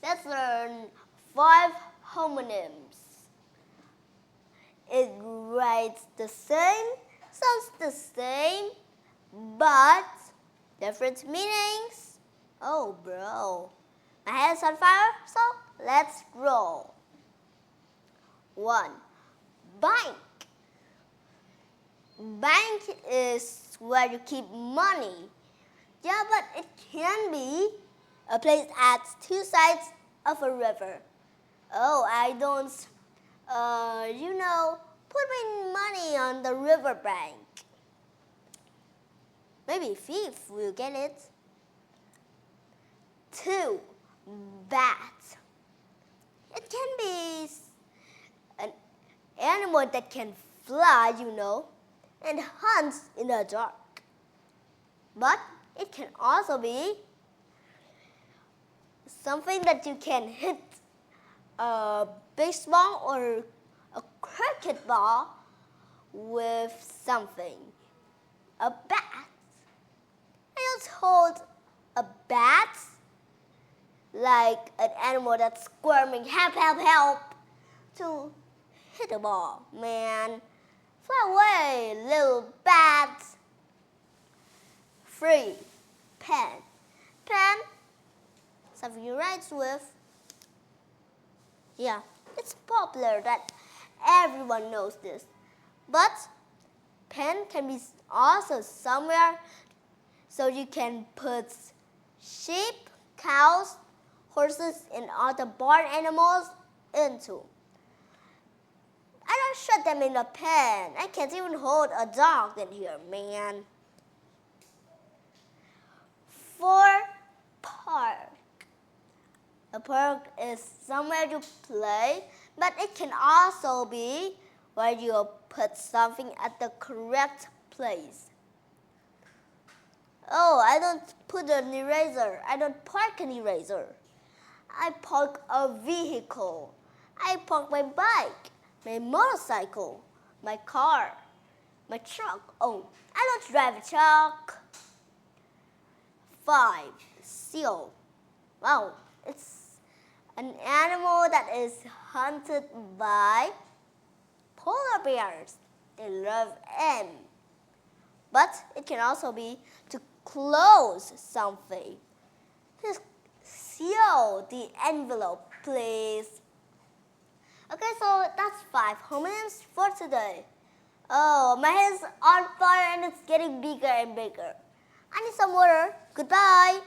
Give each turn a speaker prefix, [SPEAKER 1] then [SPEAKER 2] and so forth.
[SPEAKER 1] Let's learn 5 homonyms. It writes the same, sounds the same, but different meanings. Oh, bro. My head's on fire, so let's roll. 1. Bank. Bank is where you keep money. Yeah, but it can be a place at 2 sides of a river. Oh, I don't, put my money on the river bank. Maybe thief will get it. 2. Bat. It can be an animal that can fly, and hunt in the dark. But it can also be something that you can hit a baseball or a cricket ball with something. A bat. I don't hold a bat like an animal that's squirming, help, help, help, to hit a ball. Man, fly away, little bat. 3. Pen. Pen, something you write with. Yeah, it's popular that everyone knows this. But pen can be also somewhere so you can put sheep, cows, horses, and other barn animals into. I don't shut them in a pen. I can't even hold a dog in here, man. 4. Park. A park is somewhere to play, but it can also be where you put something at the correct place. Oh, I don't put an eraser. I don't park an eraser. I park a vehicle. I park my bike, my motorcycle, my car, my truck. Oh, I don't drive a truck. 5. Seal. Wow, it's an animal that is hunted by polar bears. They love them. But it can also be to close something. Just seal the envelope, please. Okay, so that's 5 homonyms for today. Oh, my head's on fire and it's getting bigger and bigger. I need some water. Goodbye.